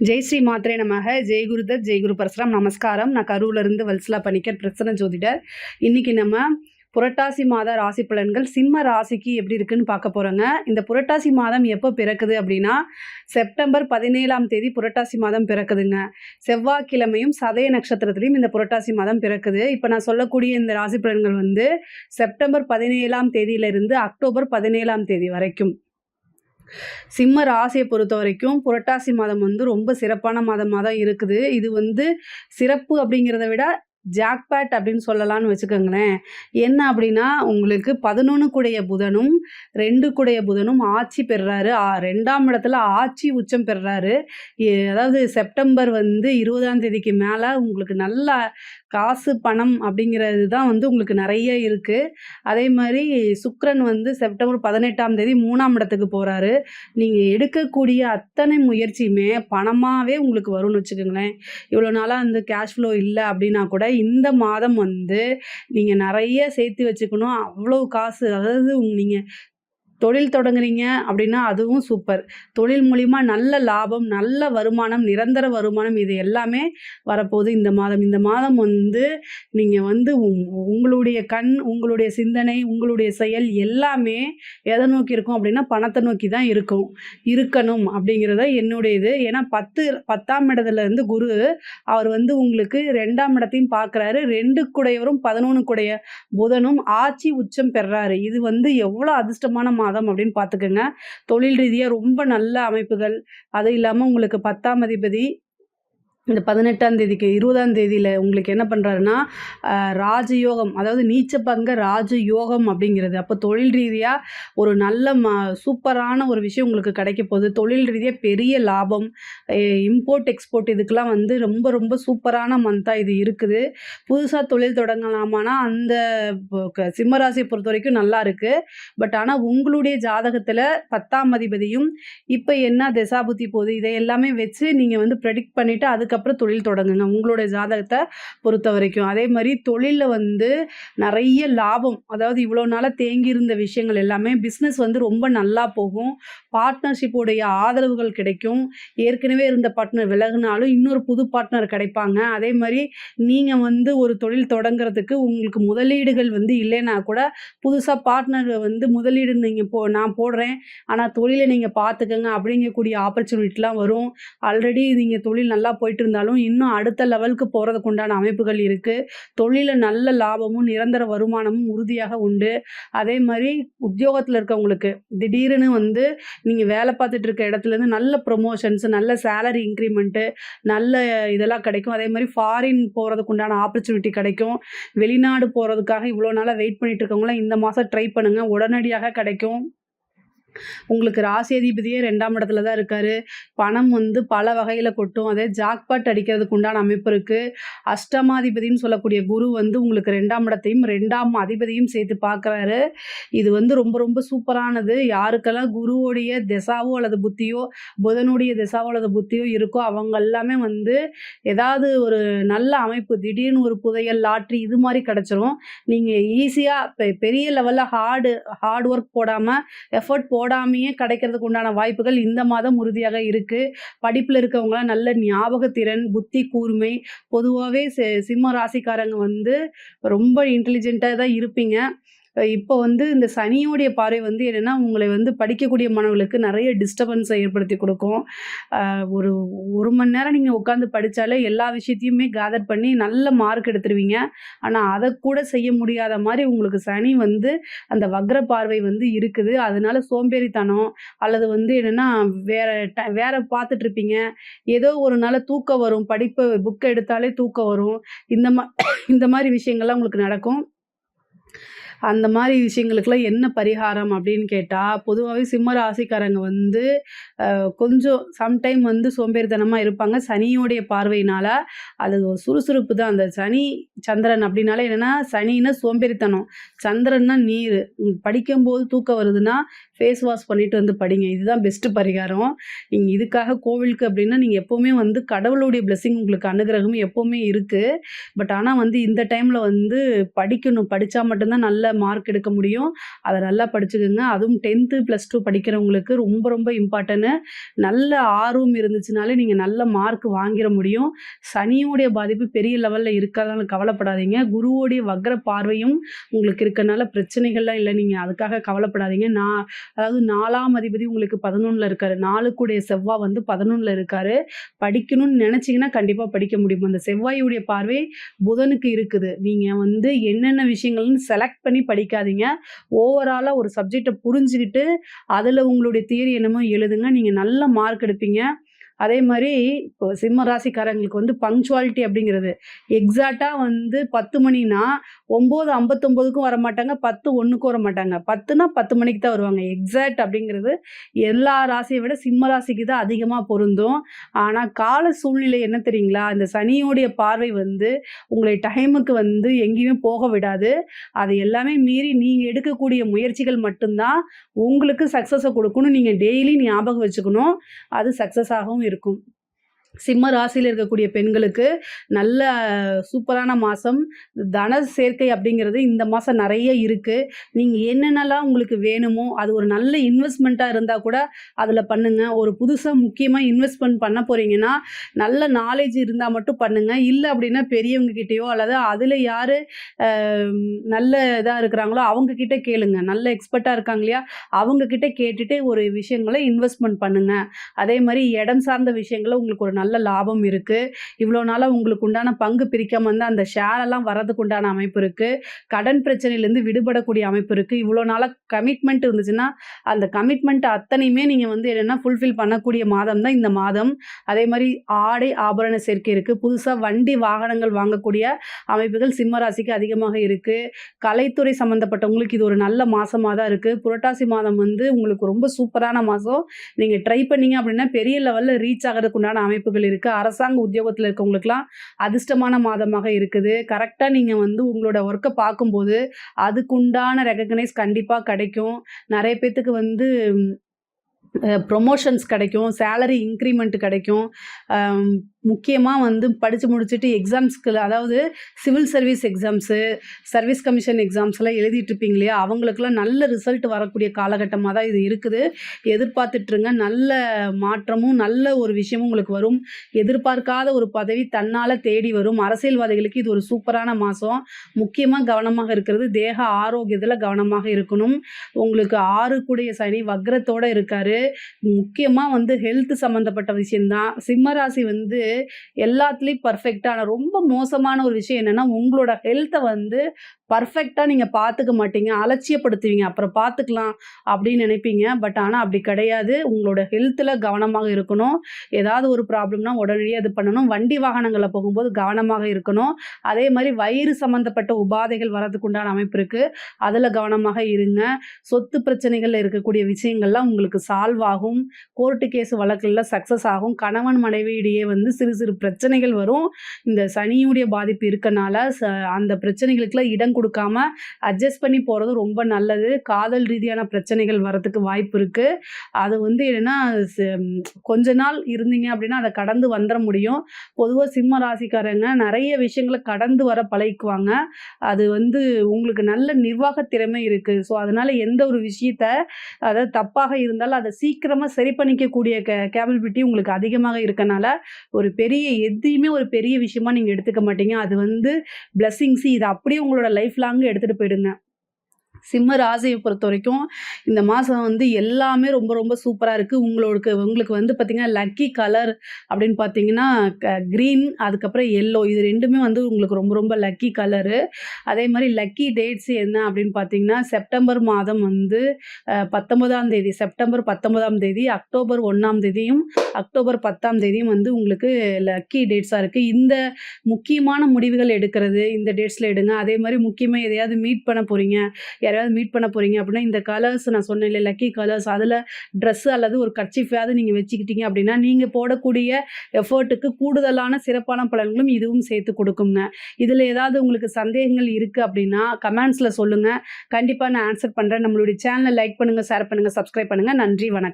ஜெய் ஸ்ரீ மாத்ரே நமக. ஜெய் குருதத், ஜெய் குரு பரசுராம். நமஸ்காரம். நான் கரூர்லேருந்து வல்சலா பணிக்கர், பிரசன்ன ஜோதிடர். இன்னைக்கு நம்ம புரட்டாசி மாத ராசி பலன்கள் சிம்ம ராசிக்கு எப்படி இருக்குன்னு பார்க்க போகிறோங்க. இந்த புரட்டாசி மாதம் எப்போ பிறக்குது அப்படின்னா செப்டம்பர் 17ஆம் தேதி புரட்டாசி மாதம் பிறக்குதுங்க. செவ்வாய்க்கிழமையும் சதய நட்சத்திரத்திலையும் இந்த புரட்டாசி மாதம் பிறக்குது. இப்போ நான் சொல்லக்கூடிய இந்த ராசி பலன்கள் வந்து செப்டம்பர் 17ஆம் தேதியிலிருந்து அக்டோபர் 17ஆம் தேதி வரைக்கும். சிம்ம ராசியை பொறுத்த வரைக்கும் புரட்டாசி மாதம் வந்து ரொம்ப சிறப்பான மாதமாக தான் இருக்குது. இது வந்து சிறப்பு அப்படிங்கிறத விட ஜாக்பேட் அப்படின்னு சொல்லலாம்னு வச்சுக்கோங்களேன். என்ன அப்படின்னா உங்களுக்கு 11 கூடைய புதனும் 2 கூடைய புதனும் ஆட்சி பெறுறாரு. 2ஆம் இடத்துல ஆட்சி உச்சம் பெறுறாரு. அதாவது செப்டம்பர் வந்து 20ஆம் தேதிக்கு மேலே உங்களுக்கு நல்ல காசு பணம் அப்படிங்கிறது தான் வந்து உங்களுக்கு நிறைய இருக்குது. அதே மாதிரி சுக்கிரன் வந்து செப்டம்பர் 18ஆம் தேதி 3ஆம் இடத்துக்கு போகிறாரு. நீங்கள் எடுக்கக்கூடிய அத்தனை முயற்சியுமே பணமாகவே உங்களுக்கு வரும்னு வச்சுக்கோங்களேன். இவ்வளோ நாளாக வந்து கேஷ் ஃப்ளோ இல்லை அப்படின்னா கூட இந்த மாதம் வந்து நீங்கள் நிறைய சேர்த்து வச்சுக்கணும். அவ்வளோ காசு, அதாவது நீங்கள் தொழில் தொடங்குறீங்க அப்படின்னா அதுவும் சூப்பர். தொழில் மூலிமா நல்ல லாபம், நல்ல வருமானம், நிரந்தர வருமானம் இது எல்லாமே வரப்போகுது இந்த மாதம். இந்த மாதம் வந்து நீங்கள் வந்து உங்களுடைய கண், உங்களுடைய சிந்தனை, உங்களுடைய செயல் எல்லாமே எதை நோக்கி இருக்கும் அப்படின்னா பணத்தை நோக்கி தான் இருக்கணும் அப்படிங்கிறத என்னுடைய இது. ஏன்னா 10ஆம் இடத்துலேருந்து குரு அவர் வந்து உங்களுக்கு 2ஆம் இடத்தையும் பார்க்குறாரு. 2 கூடையவரும் 11 கூடைய புதனும் ஆட்சி உச்சம் பெறாரு. இது வந்து எவ்வளோ அதிர்ஷ்டமான மாதம் அப்படின்னு பார்த்துக்கோங்க. தொழில் ரீதியாக ரொம்ப நல்ல அமைப்புகள். அது இல்லாமல் உங்களுக்கு 10ஆம் அதிபதி இந்த 18ஆம் தேதிக்கு 20ஆம் தேதியில் உங்களுக்கு என்ன பண்ணுறாருன்னா ராஜயோகம், அதாவது நீச்சபங்க ராஜயோகம் அப்படிங்கிறது. அப்போ தொழில் ரீதியாக ஒரு நல்ல சூப்பரான ஒரு விஷயம் உங்களுக்கு கிடைக்க போகுது. தொழில் ரீதியாக பெரிய லாபம், இம்போர்ட் எக்ஸ்போர்ட் இதுக்கெல்லாம் வந்து ரொம்ப ரொம்ப சூப்பரான மந்தாக இது இருக்குது. புதுசாக தொழில் தொடங்கலாமானா அந்த சிம்மராசியை பொறுத்த வரைக்கும் நல்லா இருக்குது. பட் ஆனால் உங்களுடைய ஜாதகத்தில் 10ஆம் அதிபதியும் இப்போ என்ன திசாபுத்தி போகுது இதை எல்லாமே வச்சு நீங்கள் வந்து ப்ரெடிக்ட் பண்ணிவிட்டு அதுக்கப்புறம் தொழில் தொடங்குங்க உங்களுடைய ஜாதகத்தை பொறுத்த வரைக்கும். அதே மாதிரி தொழிலில் வந்து நிறைய லாபம், அதாவது இவ்வளோ நாளாக தேங்கியிருந்த விஷயங்கள் எல்லாமே பிஸ்னஸ் வந்து ரொம்ப நல்லா போகும். பார்ட்னர்ஷிப்போடைய ஆதரவுகள் கிடைக்கும். ஏற்கனவே இருந்த பார்ட்னர் விலகுனாலும் இன்னொரு புது பார்ட்னர் கிடைப்பாங்க. அதே மாதிரி நீங்கள் வந்து ஒரு தொழில் தொடங்குறதுக்கு உங்களுக்கு முதலீடுகள் வந்து இல்லைன்னா கூட புதுசாக பார்ட்னர் வந்து முதலீடு நீங்கள் நான் போடுறேன் ஆனால் தொழிலை நீங்கள் பார்த்துக்கங்க அப்படிங்கக்கூடிய ஆப்பர்ச்சுனிட்டிலாம் வரும். ஆல்ரெடி நீங்கள் தொழில் நல்லா போயிட்டு இருந்தாலும் இன்னும் அடுத்த லெவலுக்கு போகிறதுக்கு உண்டான அமைப்புகள் இருக்குது. தொழிலில் நல்ல லாபமும் நிரந்தர வருமானமும் உறுதியாக உண்டு. அதே மாதிரி உத்தியோகத்தில் இருக்கவங்களுக்கு திடீர்னு வந்து நீங்கள் வேலை பார்த்துட்டு இருக்க இடத்துலேருந்து நல்ல ப்ரொமோஷன்ஸ், நல்ல சேலரி இன்க்ரிமெண்ட்டு, நல்ல இதெல்லாம் கிடைக்கும். அதே மாதிரி ஃபாரின் போகிறதுக்கு உண்டான ஆப்பர்ச்சுனிட்டி கிடைக்கும். வெளிநாடு போகிறதுக்காக இவ்வளோ நாளாக வெயிட் பண்ணிட்டு இருக்கவங்களாம் இந்த மாதம் ட்ரை பண்ணுங்கள், உடனடியாக கிடைக்கும். உங்களுக்கு ராசி அதிபதியே 2ஆம் இடத்துல தான் இருக்காரு. பணம் வந்து பல வகையில் கொட்டும். அதே ஜாக்பாட் அடிக்கிறதுக்கு உண்டான அமைப்பு இருக்குது. அஷ்டமாதிபதினு சொல்லக்கூடிய குரு வந்து உங்களுக்கு 2ஆம் இடத்தையும் 2ஆம் அதிபதியும் சேர்த்து பார்க்குறாரு. இது வந்து ரொம்ப ரொம்ப சூப்பரானது. யாருக்கெல்லாம் குருவோடைய திசாவோ அல்லது புத்தியோ, புதனுடைய திசாவோ அல்லது புத்தியோ இருக்கோ அவங்க எல்லாமே வந்து ஏதாவது ஒரு நல்ல அமைப்பு, திடீர்னு ஒரு புதையல், லாட்ரி இது மாதிரி கிடச்சிரும். நீங்கள் ஈஸியாக பெரிய லெவலில் ஹார்ட் ஒர்க் போடாமல், எஃபர்ட் போடாமையே கிடைக்கிறதுக்கு உண்டான வாய்ப்புகள் இந்த மாதம் உறுதியாக இருக்குது. படிப்பில் இருக்கவங்களாம் நல்ல ஞாபகத்திறன், புத்தி கூர்மை, பொதுவாகவே சிம்ம ராசிக்காரங்க வந்து ரொம்ப இன்டெலிஜென்ட்டாக தான் இருப்பீங்க. இப்போ வந்து இந்த சனியோடைய பார்வை வந்து என்னென்னா உங்களை வந்து படிக்கக்கூடிய மாணவர்களுக்கு நிறைய டிஸ்டர்பன்ஸை ஏற்படுத்தி கொடுக்கும். ஒரு மணி நேரம் நீங்கள் உட்காந்து படித்தாலே எல்லா விஷயத்தையுமே கேதர் பண்ணி நல்ல மார்க் எடுத்துருவீங்க. ஆனால் அதை கூட செய்ய முடியாத மாதிரி உங்களுக்கு சனி வந்து அந்த வக்ர பார்வை வந்து இருக்குது. அதனால சோம்பேறித்தனம் அல்லது வந்து என்னென்னா வேற பார்த்துட்ருப்பீங்க. ஏதோ ஒரு நாள் தூக்கம் வரும், புக்கை எடுத்தாலே தூக்கம் வரும். இந்த மாதிரி விஷயங்கள்லாம் உங்களுக்கு நடக்கும். அந்த மாதிரி விஷயங்களுக்கெல்லாம் என்ன பரிகாரம் அப்படின்னு கேட்டால், பொதுவாகவே சிம்ம ராசிக்காரங்க வந்து கொஞ்சம் சம்டைம் வந்து சோம்பேறித்தனமாக இருப்பாங்க. சனியோடைய பார்வையினால் அது ஒரு சுறுசுறுப்பு தான். அந்த சனி சந்திரன் அப்படின்னாலே என்னன்னா, சனின்னா சோம்பேறித்தனம், சந்திரன்னா நீரு. படிக்கும்போது தூக்கம் வருதுன்னா, ஃபேஸ் வாஷ் பண்ணிட்டு வந்து படிங்க. இதுதான் பெஸ்ட்டு பரிகாரம். நீங்க இதுக்காக கோவிலுக்கு அப்படின்னா, நீங்க எப்பவுமே வந்து கடவுளுடைய பிளெஸ்ஸிங் உங்களுக்கு அனுகிரகம் எப்பவுமே இருக்கு. பட் ஆனா வந்து இந்த டைம்ல வந்து படிக்கணும். படிச்சா மட்டும் தான் நல்ல மார்க் எடுக்க முடியும். அத நல்லா படிச்சுக்கங்க. அதுவும் 10த், +2 படிக்கிறவங்களுக்கு ரொம்ப ரொம்ப இம்பார்ட்டன்னு. நல்ல ஆர்வம் இருந்துச்சுனாலே நீங்க நல்ல மார்க் வாங்கிற முடியும். சனியோடைய பாதிப்பு பெரிய லெவல்ல இருக்கனால கவலைப்படாதீங்க. குருவோடைய வக்ர பார்வையும் உங்களுக்கு இருக்கனால பிரச்சனைகள்லாம் இல்ல. நீங்க அதுக்காக கவலைப்படாதீங்க. அதாவது 4ஆம் அதிபதி உங்களுக்கு 11ல இருக்காரு. 4 கூடிய செவ்வா வந்து 11ல இருக்காரு. படிக்கணும்னு நெனச்சீங்கன்னா கண்டிப்பா படிக்க முடியும். அந்த செவ்வாயுடைய பார்வை புதனுக்கு இருக்குது. நீங்க வந்து என்னென்ன விஷயங்கள்னு செலக்ட் பண்ணி படிக்காதீங்க. ஓவராலா ஒரு சப்ஜெக்ட்ட புரிஞ்சுகிட்டு, அதுல உங்களுடைய தியரி என்னமோ எழுதுங்க. நீங்க நல்ல மார்க் எடுப்பீங்க. அதே மாரி இப்போ சிம்ம ராசிக்காரங்களுக்கு வந்து பங்க்சுவாலிட்டி அப்படிங்கிறது எக்ஸாக்ட்டா வந்து 10 மணின்னா 9:59க்கும் வரமாட்டாங்க, 10:01க்கும் வரமாட்டாங்க. 10ன்னா 10 மணிக்கு தான் வருவாங்க. எக்ஸாக்ட் அப்படிங்கிறது எல்லா ராசிய விட சிம்ம ராசிக்கு தான் அதிகமா பொருந்தும். ஆனா கால சூழ்நிலை என்ன தெரியுங்களா? இந்த சனியோடைய பார்வை வந்து உங்களை டைமுக்கு வந்து எங்கேயுமே போக விடாது. அது எல்லாமே மீறி நீங்க எடுக்கக்கூடிய முயற்சிகள் மட்டும் தான் உங்களுக்கு சக்சஸ குடுக்கும்னு நீங்க டெய்லி ஞாபகம் வச்சுக்கணும். அது சக்சஸ் ஆகவும் இருக்கும். சிம்ம ராசியில இருக்கக்கூடிய பெண்களுக்கு நல்ல சூப்பரான மாசம். தன சேர்க்கை அப்படிங்கிறது இந்த மாசம் நெறைய இருக்கு. நீங்க என்னென்னலாம் உங்களுக்கு வேணுமோ, அது ஒரு நல்ல இன்வெஸ்ட்மெண்ட்டா இருந்தா கூட அதுல பண்ணுங்க. ஒரு புதுசா முக்கியமா இன்வெஸ்ட்மென்ட் பண்ண போறீங்கன்னா, நல்ல நாலேட்ஜ் இருந்தா மட்டும் பண்ணுங்க. இல்ல அப்படின்னா பெரியவங்க கிட்டயோ அல்லது அதுல யாரு அ நல்ல இதா இருக்கிறாங்களோ அவங்க கிட்ட கேளுங்க. நல்ல எக்ஸ்பர்ட்டா இருக்காங்க இல்லையா? அவங்க கிட்ட கேட்டுட்டு ஒரு விஷயங்கள இன்வெஸ்ட்மென்ட் பண்ணுங்க. அதே மாரி இடம் சார்ந்த விஷயங்கள்ல உங்களுக்கு ஒரு நல்ல லாபம் இருக்கு. இவ்வளோ நாளா உங்களுக்கு உண்டான பங்கு பிரிக்காம வந்து அந்த ஷேர் எல்லாம் வரதுக்கு உண்டான அமைப்பு இருக்கு. கடன் பிரச்சனையிலேருந்து விடுபடக்கூடிய அமைப்பு இருக்கு. இவ்வளோ நாளா கமிட்மெண்ட் இருந்துச்சுன்னா, அந்த கமிட்மெண்ட் அத்தனையுமே நீங்க வந்து என்னன்னா ஃபுல்ஃபில் பண்ணக்கூடிய மாதம் தான் இந்த மாதம். அதே மாரி ஆடை, ஆபரண சேர்க்கை இருக்கு. புதுசா வண்டி, வாகனங்கள் வாங்கக்கூடிய அமைப்புகள் சிம்ம ராசிக்கு அதிகமாக இருக்கு. கலைத்துறை சம்மந்தப்பட்டவங்களுக்கு இது ஒரு நல்ல மாசமா தான் இருக்கு. புரட்டாசி மாதம் வந்து உங்களுக்கு ரொம்ப சூப்பரான மாசம். நீங்க ட்ரை பண்ணீங்க அப்படின்னா, பெரிய லெவல்ல ரீச் ஆகறதுக்கு உண்டான அமைப்புகள் இருக்கு. அரசாங்க உத்தியோகத்துல இருக்கவங்களுக்கெல்லாம் அதிர்ஷ்டமான மாதமாக இருக்குது. கரெக்ட்டா நீங்க வந்து உங்களோட ஒர்க்க பார்க்கும்போது, அதுக்குண்டான ரெகக்னைஸ் கண்டிப்பா கிடைக்கும். நெறைய பேத்துக்கு வந்து ப்ரொமோஷன்ஸ் கிடைக்கும். சேலரி இன்கிரிமெண்ட் கிடைக்கும். அம் முக்கியமா வந்து படிச்சு முடிச்சுட்டு எக்ஸாம்ஸ்க்கு அதாவது civil service exams, service commission எக்ஸாம்ஸ்லாம் எழுதிட்டு இருப்பீங்க இல்லையா? அவங்களுக்கெல்லாம் நல்ல ரிசல்ட் வரக்கூடிய காலகட்டமா தான் இது இருக்குது. எதிர்பார்த்துட்ருங்க. நல்ல மாற்றமும், நல்ல ஒரு விஷயமும் உங்களுக்கு வரும். எதிர்பார்க்காத ஒரு பதவி தன்னால தேடி வரும். அரசியல்வாதிகளுக்கு இது ஒரு சூப்பரான மாசம். முக்கியமா கவனமாக இருக்கிறது தேக ஆரோக்கியத்துல கவனமாக இருக்கணும். உங்களுக்கு 6 கூடிய சனி வக்ரத்தோட இருக்காரு. முக்கியமா வந்து ஹெல்த் சம்மந்தப்பட்ட விஷயம் தான். சிம்ம ராசி வந்து எல்லாத்துலயும் பெர்ஃபெக்ட்டா ஆனா ரொம்ப மோசமான ஒரு விஷயம் என்னன்னா, உங்களோட ஹெல்த்த வந்து பெர்ஃபெக்ட்டா நீங்க பார்த்துக்க மாட்டீங்க. அலட்சியப்படுத்துவீங்க. அப்புறம் பார்த்துக்கலாம் அப்படின்னு நினைப்பீங்க. பட் ஆனா அப்படி கிடையாது. உங்களோட ஹெல்த்ல கவனமாக இருக்கணும். ஏதாவது ஒரு ப்ராப்ளம்னா உடனடியா இது பண்ணணும். வண்டி வாகனங்கள்ல போகும்போது கவனமாக இருக்கணும். அதே மாரி வயிறு சம்மந்தப்பட்ட உபாதைகள் வரதுக்கு உண்டான அமைப்பு இருக்கு. அதுல கவனமாக இருங்க. சொத்து பிரச்சனைகள்ல இருக்கக்கூடிய விஷயங்கள்லாம் உங்களுக்கு சால்வ் ஆகும். கோர்ட்டு கேஸ் வழக்குகள்ல சக்சஸ் ஆகும். கணவன் மனைவி இடையே வந்து சிறு சிறு பிரச்சனைகள் வரும். இந்த சனியுடைய பாதிப்பு இருக்கனால அந்த பிரச்சனைகளுக்குலாம் இடம் குடுக்காம அட்ஜஸ்ட் பண்ணி போறது ரொம்ப நல்லது. காதல் ரீதியான பிரச்சனைகள் வரதுக்கு வாய்ப்பு இருக்கு. அது வந்து என்னன்னா கொஞ்ச நாள் இருந்தீங்க அப்படின்னா, அத கடந்து வந்துர முடியும். பொதுவா சிம்ம ராசிக்காரங்க நெறைய விஷயங்கள கடந்து வர பழகிக்குவாங்க. அது வந்து உங்களுக்கு நல்ல நிர்வாக திறமை இருக்கு. ஸோ, அதனால எந்த ஒரு விஷயத்த அதாவது தப்பாக இருந்தாலும் அத சீக்கிரமா சரி பண்ணிக்கக்கூடிய கேப்பபிலிட்டி உங்களுக்கு அதிகமாக இருக்கனால, ஒரு பெரிய எதையுமே ஒரு பெரிய விஷயமா நீங்க எடுத்துக்க மாட்டீங்க. அது வந்து பிளெஸ்ஸிங்ஸ் இத அப்படியே உங்களோட லைஃப் லாங் எடுத்துட்டு போயிடுங்க. சிம்ம ராசிய பொறுத்தவரைக்கும், இந்த மாசம் வந்து எல்லாமே ரொம்ப ரொம்ப சூப்பரா இருக்கு. உங்களுக்கு வந்து பார்த்தீங்கன்னா, லக்கி கலர் அப்படின்னு பார்த்தீங்கன்னா, கிரீன் அதுக்கப்புறம் எல்லோ இது 2மே வந்து உங்களுக்கு ரொம்ப ரொம்ப லக்கி கலரு. அதே மாரி லக்கி டேட்ஸ் என்ன அப்படின்னு பார்த்தீங்கன்னா, செப்டம்பர் மாதம் வந்து 19ஆம் தேதி செப்டம்பர் 19ஆம் தேதி, அக்டோபர் 1ஆம் தேதியும், அக்டோபர் 10ஆம் தேதியும் வந்து உங்களுக்கு லக்கி டேட்ஸா இருக்கு. இந்த முக்கியமான முடிவுகள் எடுக்கிறது இந்த டேட்ஸ்ல எடுங்க. அதே மாரி முக்கியமா எதையாவது மீட் பண்ண போறீங்க, யாரையாவது யாரையாவது மீட் பண்ண போகிறீங்க அப்படின்னா இந்த கலர்ஸ் நான் சொன்னேன் இல்லை லக்கி கலர்ஸ் அதில் ட்ரெஸ்ஸு அல்லது ஒரு கர்ச்சீஃபாவது நீங்கள் வச்சுக்கிட்டீங்க அப்படின்னா நீங்கள் போடக்கூடிய எஃபர்ட்டுக்கு கூடுதலான சிறப்பான பலன்களும் இதுவும் சேர்த்து கொடுக்குங்க. இதில் ஏதாவது உங்களுக்கு சந்தேகங்கள் இருக்குது அப்படின்னா கமெண்ட்ஸில் சொல்லுங்கள். கண்டிப்பாக நான் ஆன்சர் பண்ணுறேன். நம்மளுடைய சேனலை லைக் பண்ணுங்கள், ஷேர் பண்ணுங்கள், சப்ஸ்கிரைப் பண்ணுங்கள். நன்றி, வணக்கம்.